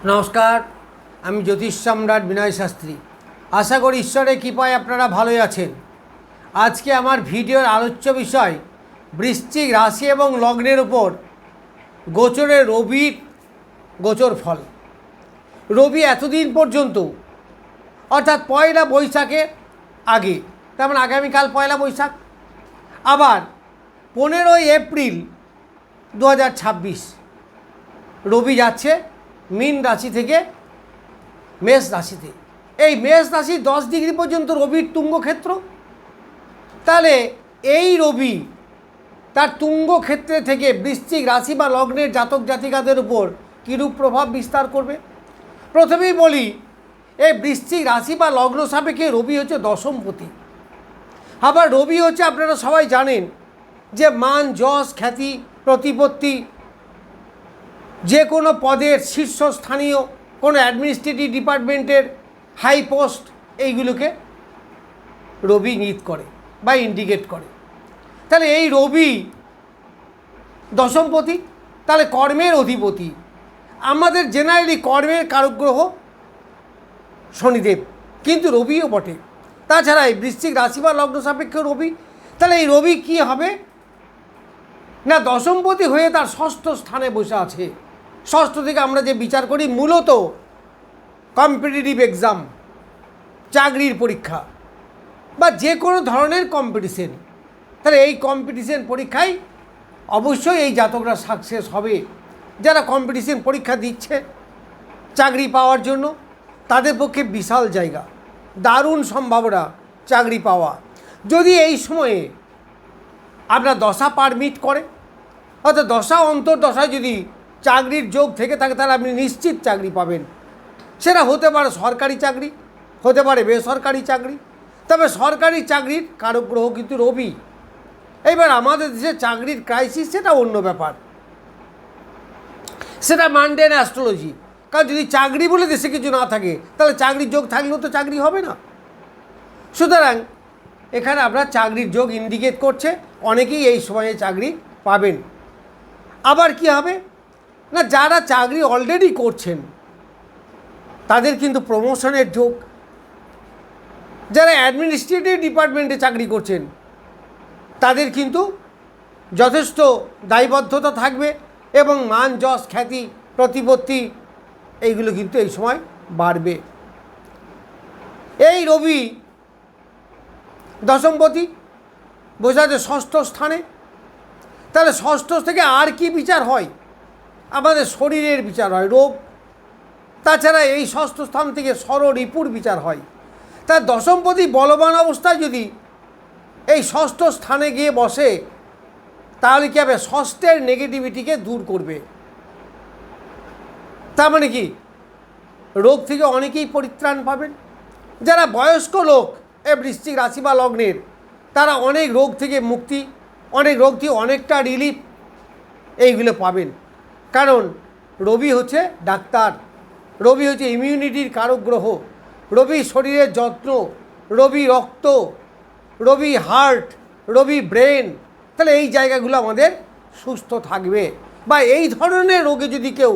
নমস্কার, আমি জ্যোতিষ সম্রাট বিনয় শাস্ত্রী। আশা করি ঈশ্বরের কৃপায় আপনারা ভালোই আছেন। আজকে আমার ভিডিওর আলোচ্য বিষয় বৃশ্চিক রাশি এবং লগ্নের উপর গোচরে রবির গোচর ফল। রবি এতদিন পর্যন্ত অর্থাৎ পয়লা বৈশাখের আগে, তার মানে আগামীকাল পয়লা বৈশাখ, আবার 15ই এপ্রিল 2026 রবি যাচ্ছে মীন রাশি থেকে মেষ রাশিতে। এই মেষ রাশি 10 ডিগ্রি পর্যন্ত রবির তুঙ্গক্ষেত্র। তাহলে এই রবি তার তুঙ্গক্ষেত্রে থেকে বৃশ্চিক রাশি বা লগ্নের জাতক জাতিকাদের উপর কীরূপ প্রভাব বিস্তার করবে। প্রথমেই বলি, এই বৃশ্চিক রাশি বা লগ্ন সাপেক্ষে রবি হচ্ছে দশমপতি। আবার রবি হচ্ছে, আপনারা সবাই জানেন যে মান, যশ, খ্যাতি, প্রতিপত্তি, যে কোনো পদের শীর্ষস্থানীয় কোনো অ্যাডমিনিস্ট্রেটিভ ডিপার্টমেন্টের হাই পোস্ট, এইগুলোকে রবি ইঙ্গিত করে বা ইন্ডিকেট করে। তাহলে এই রবি দশমপতি, তাহলে কর্মের অধিপতি। আমাদের জেনারেলি কর্মের কারকগ্রহ শনিদেব, কিন্তু রবিও বটে। তাছাড়া এই বৃশ্চিক রাশি বা লগ্ন সাপেক্ষ রবি, তাহলে এই রবি কী হবে না, দশমপতি হয়ে তার ষষ্ঠ স্থানে বসে আছে। ষষ্ঠ থেকে আমরা যে বিচার করি মূলত কম্পিটিটিভ এক্সাম, চাকরির পরীক্ষা বা যে কোনো ধরনের কম্পিটিশন। তাহলে এই কম্পিটিশন পরীক্ষায় অবশ্যই এই জাতকরা সাকসেস হবে। যারা কম্পিটিশন পরীক্ষা দিচ্ছে চাকরি পাওয়ার জন্য, তাদের পক্ষে বিশাল জায়গা, দারুণ সম্ভাবনা চাকরি পাওয়া। যদি এই সময়ে আপনার দশা পারমিট করে, অর্থাৎ দশা অন্তর্দশায় যদি চাকরির যোগ থেকে থাকে, তাহলে আপনি নিশ্চিত চাকরি পাবেন। সেটা হতে পারে সরকারি চাকরি, হতে পারে বেসরকারি চাকরি। তবে সরকারি চাকরির কারকগ্রহ কিন্তু রবি। এবার আমাদের দেশে চাকরির ক্রাইসিস, সেটা অন্য ব্যাপার, সেটা মানডেন অ্যাস্ট্রোলজি। কারণ যদি চাকরি বলে দেশে কিছু না থাকে, তাহলে চাকরির যোগ থাকলেও তো চাকরি হবে না। সুতরাং এখানে আপনার চাকরির যোগ ইন্ডিকেট করছে অনেকেই এই সময়ে চাকরি পাবেন। আবার কি হবে না, যারা চাকরি অলরেডি করছেন তাদের কিন্তু প্রমোশনের যোগ। যারা অ্যাডমিনিস্ট্রেটিভ ডিপার্টমেন্টে চাকরি করছেন তাদের কিন্তু যথেষ্ট দায়বদ্ধতা থাকবে এবং মান, যশ, খ্যাতি, প্রতিপত্তি এইগুলো কিন্তু এই সময় বাড়বে। এই রবি দশমপতি বোঝা যায় ষষ্ঠ স্থানে। তাহলে ষষ্ঠ থেকে আর কি বিচার হয়? আমাদের শরীরের বিচার হয়, রোগ। তাছাড়া এই ষষ্ঠ স্থান থেকে ষড়রিপুর বিচার হয়। তার দশমপতি বলবান অবস্থায় যদি এই ষষ্ঠ স্থানে গিয়ে বসে, তাহলে কী হবে, ষষ্ঠের নেগেটিভিটিকে দূর করবে। তার মানে কি, রোগ থেকে অনেকেই পরিত্রাণ পাবেন। যারা বয়স্ক লোক এই বৃশ্চিক রাশি বা লগ্নের, তারা অনেক রোগ থেকে মুক্তি, অনেক রোগ থেকে অনেকটা রিলিফ এইগুলো পাবেন। কারণ রবি হচ্ছে ডাক্তার, রবি হচ্ছে ইমিউনিটির কারক গ্রহ, রবি শরীরের যত্ন, রবি রক্ত, রবি হার্ট, রবি ব্রেন। তাহলে এই জায়গাগুলো আমাদের সুস্থ থাকবে। বা এই ধরনের রোগে যদি কেউ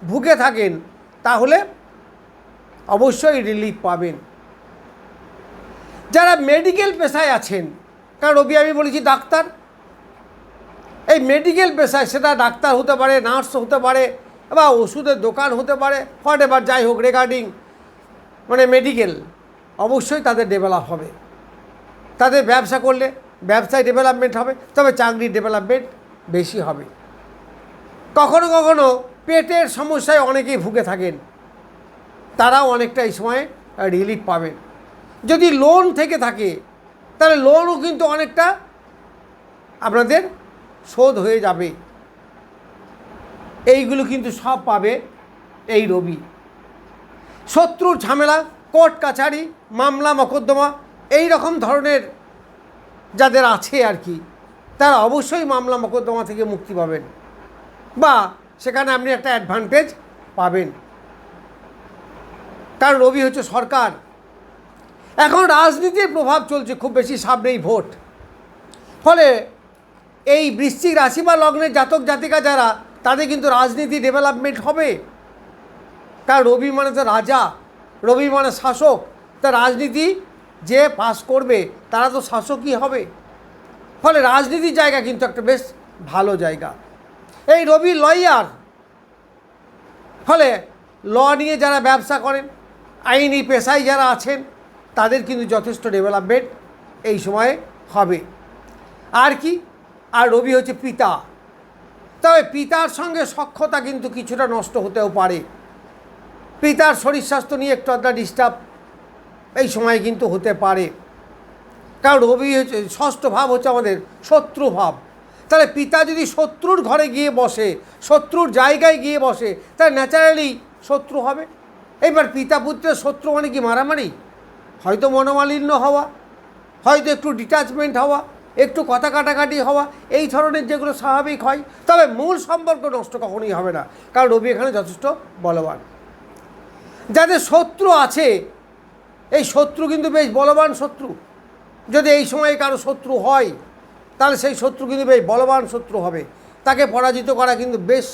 ভুগে থাকেন, তাহলে অবশ্যই রিলিফ পাবেন। যারা মেডিকেল পেশায় আছেন, কারণ রবি আমি বলেছি ডাক্তার, এই মেডিকেল পেশায়, সেটা ডাক্তার হতে পারে, নার্স হতে পারে, বা ওষুধের দোকান হতে পারে, হোয়াট এভার, যাই হোক, রিগার্ডিং মানে মেডিকেল, অবশ্যই তাদের ডেভেলপ হবে। তাদের ব্যবসা করলে ব্যবসায় ডেভেলপমেন্ট হবে, তবে চাকরির ডেভেলপমেন্ট বেশি হবে। কখনো কখনো পেটের সমস্যায় অনেকেই ভুগে থাকেন, তারাও অনেকটা এই সময়ে রিলিফ পাবেন। যদি লোন থেকে থাকে, তাহলে লোনও কিন্তু অনেকটা আপনাদের শোধ হয়ে যাবে। এইগুলো কিন্তু সব পাবে এই রবি। শত্রুর ঝামেলা, কোর্ট কাছারি, মামলা মকদ্দমা, এই রকম ধরনের যাদের আছে আর কি, তারা অবশ্যই মামলা মকদ্দমা থেকে মুক্তি পাবেন, বা সেখানে আপনি একটা অ্যাডভান্টেজ পাবেন। কারণ রবি হচ্ছে সরকার। এখন রাজনীতির প্রভাব চলছে খুব বেশি, সামনেই ভোট। ফলে এই বৃশ্চিক রাশি বা লগ্নের জাতক জাতিকা যারা, তাদের কিন্তু রাজনীতি ডেভেলপমেন্ট হবে। কারণ রবি মানে তো রাজা, রবি মানে শাসক। তা রাজনীতি যে পাস করবে তারা তো শাসকই হবে। ফলে রাজনীতির জায়গা কিন্তু একটা বেশ ভালো জায়গা। এই রবি লয়ার, ফলে ল নিয়ে যারা ব্যবসা করেন, আইনি পেশায় যারা আছেন, তাদের কিন্তু যথেষ্ট ডেভেলপমেন্ট এই সময়ে হবে। আর কি, আর রবি হচ্ছে পিতা, তবে পিতার সঙ্গে সখ্যতা কিন্তু কিছুটা নষ্ট হতেও পারে। পিতার শরীর স্বাস্থ্য নিয়ে একটু আধটা ডিস্টার্ব এই সময় কিন্তু হতে পারে। কারণ রবি হচ্ছে ষষ্ঠ ভাব, হচ্ছে আমাদের শত্রু ভাব। তাহলে পিতা যদি শত্রুর ঘরে গিয়ে বসে, শত্রুর জায়গায় গিয়ে বসে, তাহলে ন্যাচারালি শত্রু হবে। এবার পিতা পুত্রের শত্রু মানে কি মারামারি? হয়তো মনোমালিন্য হওয়া, হয়তো একটু ডিট্যাচমেন্ট হওয়া, একটু কথা কাটাকাটি হওয়া, এই ধরনের যেগুলো স্বাভাবিক হয়। তবে মূল সম্পর্ক নষ্ট কখনোই হবে না, কারণ রবি এখানে যথেষ্ট বলবান। যাদের শত্রু আছে, এই শত্রু কিন্তু বেশ বলবান শত্রু। যদি এই সময়ে কারো শত্রু হয়, তাহলে সেই শত্রু কিন্তু বেশ বলবান শত্রু হবে, তাকে পরাজিত করা কিন্তু বেশ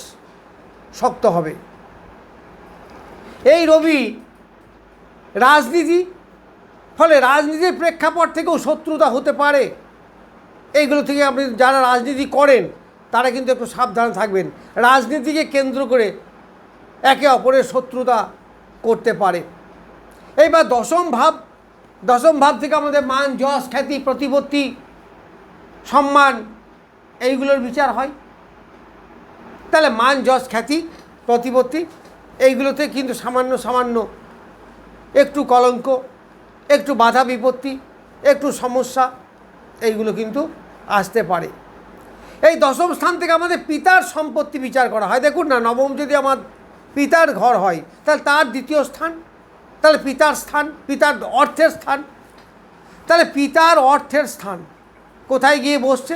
শক্ত হবে। এই রবি রাজনীতি, ফলে রাজনীতির প্রেক্ষাপট থেকেও শত্রুতা হতে পারে। এইগুলো থেকে আপনি যারা রাজনীতি করেন তারা কিন্তু একটু সাবধানে থাকবেন। রাজনীতিকে কেন্দ্র করে একে অপরের শত্রুতা করতে পারে। এইবার দশম ভাব, দশম ভাব থেকে আমাদের মান, যশ, খ্যাতি, প্রতিপত্তি, সম্মান এইগুলোর বিচার হয়। তাহলে মান, যশ, খ্যাতি, প্রতিপত্তি এইগুলোতে কিন্তু সামান্য সামান্য একটু কলঙ্ক, একটু বাধা বিপত্তি, একটু সমস্যা এইগুলো কিন্তু আসতে পারে। এই দশম স্থান থেকে আমাদের পিতার সম্পত্তি বিচার করা হয়। দেখুন না, নবম যদি আমার পিতার ঘর হয়, তাহলে তার দ্বিতীয় স্থান, তাহলে পিতার স্থান, পিতার অর্থের স্থান। তাহলে পিতার অর্থের স্থান কোথায় গিয়ে বসছে?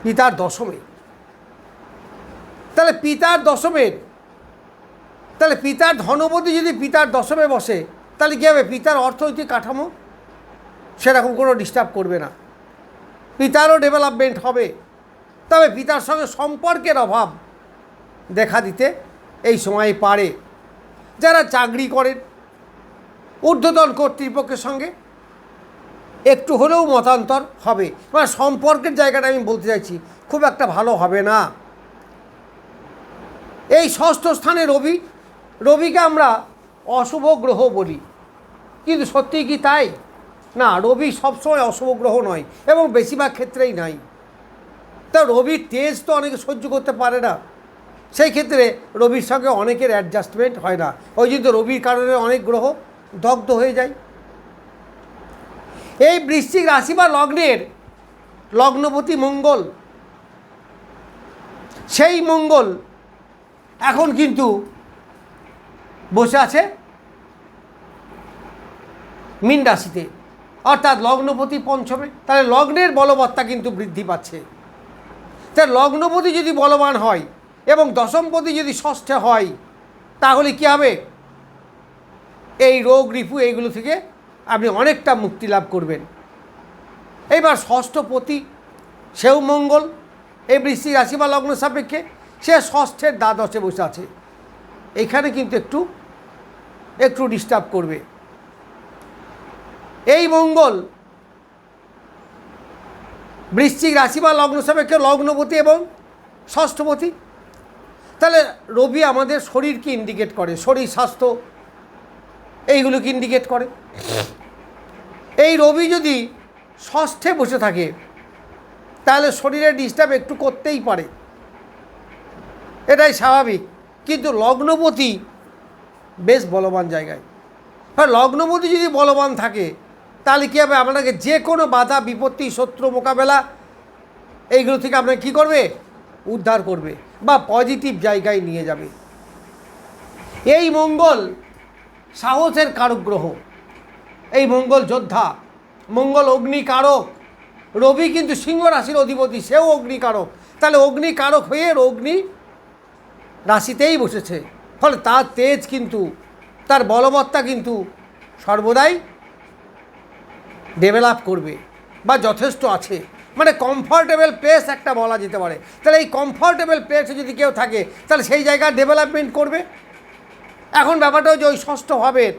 পিতার দশমে। তাহলে পিতার দশমের, তাহলে পিতার ধনপতি যদি পিতার দশমে বসে, তাহলে কী হবে? পিতার অর্থনৈতিক কাঠামো সেরকম কোনো ডিস্টার্ব করবে না, পিতারও ডেভেলপমেন্ট হবে। তবে পিতার সঙ্গে সম্পর্কের অভাব দেখা দিতে এই সময় পারে। যারা চাকরি করেন, ঊর্ধ্বতন কর্তৃপক্ষের সঙ্গে একটু হলেও মতান্তর হবে, মানে সম্পর্কের জায়গাটা আমি বলতে চাইছি খুব একটা ভালো হবে না। এই ষষ্ঠ স্থানে রবি, রবিকে আমরা অশুভ গ্রহ বলি, কিন্তু সত্যিই কি তাই? না, রবি সবসময় অশুভ গ্রহ নয়, এবং বেশিরভাগ ক্ষেত্রেই নাই। তা রবির তেজ তো অনেকে সহ্য করতে পারে না, সেই ক্ষেত্রে রবির সঙ্গে অনেকের অ্যাডজাস্টমেন্ট হয় না। ওই জন্য রবির কারণে অনেক গ্রহ দগ্ধ হয়ে যায়। এই বৃশ্চিক রাশি বা লগ্নের লগ্নপতি মঙ্গল, সেই মঙ্গল এখন কিন্তু বসে আছে মীন রাশিতে, অর্থাৎ লগ্নপতি পঞ্চমে। তাহলে লগ্নের বলবত্তা কিন্তু বৃদ্ধি পাচ্ছে। তাহলে লগ্নপতি যদি বলবান হয় এবং দশমপতি যদি ষষ্ঠে হয়, তাহলে কী হবে? এই রোগ রিপু এইগুলো থেকে আপনি অনেকটা মুক্তি লাভ করবেন। এইবার ষষ্ঠপতি সেও মঙ্গল, এই বৃশ্চিক রাশি বা লগ্ন সাপেক্ষে সে ষষ্ঠের দ্বাদশে বসে আছে। এখানে কিন্তু একটু ডিস্টার্ব করবে। এই মঙ্গল বৃশ্চিক রাশি বা লগ্ন সাপেক্ষে লগ্নপতি এবং ষষ্ঠপতি। তাহলে রবি আমাদের শরীরকে ইন্ডিকেট করে, শরীর স্বাস্থ্য এইগুলোকে ইন্ডিকেট করে। এই রবি যদি ষষ্ঠে বসে থাকে, তাহলে শরীরে ডিস্টার্ব একটু করতেই পারে, এটাই স্বাভাবিক। কিন্তু লগ্নপতি বেশ বলবান জায়গায়, আর লগ্নপতি যদি বলবান থাকে, তাহলে কী হবে? আপনাকে যে কোনো বাধা বিপত্তি, শত্রু মোকাবেলা এইগুলো থেকে আপনাকে কী করবে? উদ্ধার করবে বা পজিটিভ জায়গায় নিয়ে যাবে। এই মঙ্গল সাহসের কারক গ্রহ, এই মঙ্গল যোদ্ধা, মঙ্গল অগ্নিকারক। রবি কিন্তু সিংহ রাশির অধিপতি, সেও অগ্নিকারক। তাহলে অগ্নিকারক হয়ে অগ্নি রাশিতেই বসেছে, ফলে তার তেজ কিন্তু, তার বলবত্তা কিন্তু সর্বদাই ডেভেলপ করবে বা যথেষ্ট আছে। মানে কমফর্টেবল প্লেস একটা বলা যেতে পারে। তাহলে এই কমফর্টেবল প্লেসে যদি কেউ থাকে তাহলে সেই জায়গায় ডেভেলপমেন্ট করবে। এখন ব্যাপারটা হচ্ছে ওই ষষ্ঠ ভাবের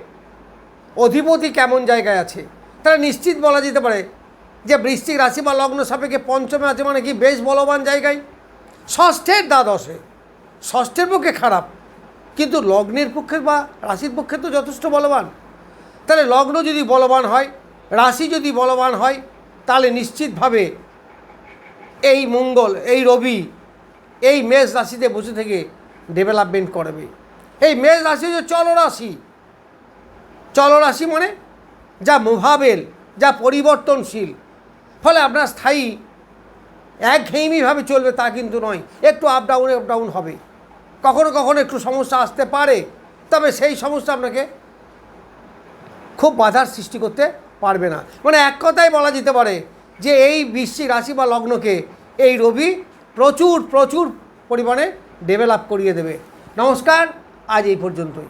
অধিপতি কেমন জায়গায় আছে, তাহলে নিশ্চিত বলা যেতে পারে যে বৃশ্চিক রাশি বা লগ্ন সাপেক্ষে পঞ্চমে আছে, মানে কি বেশ বলবান জায়গায়। ষষ্ঠের দ্বাদশে, ষষ্ঠের পক্ষে খারাপ কিন্তু লগ্নের পক্ষে বা রাশির পক্ষে তো যথেষ্ট বলবান। তাহলে লগ্ন যদি বলবান হয়, রাশি যদি বলবান হয়, তাহলে নিশ্চিতভাবে এই মঙ্গল, এই রবি এই মেষ রাশিতে বসে থেকে ডেভেলপমেন্ট করবে। এই মেষ রাশি হচ্ছে চলরাশি। চলরাশি মানে যা মুভাবেল, যা পরিবর্তনশীল, ফলে আপনার স্থায়ী একঘেয়েমিভাবে চলবে তা কিন্তু নয়, একটু আপ ডাউন হবে, কখনো কখনো একটু সমস্যা আসতে পারে, তবে সেই সমস্যা আপনাকে খুব বাধার সৃষ্টি করতে পারবে না। মানে এক কথায় বলা যেতে পারে যে এই বৃশ্চিক রাশি বা লগ্নকে এই রবি প্রচুর পরিমাণে ডেভেলপ করিয়ে দেবে। নমস্কার, আজ এই পর্যন্তই।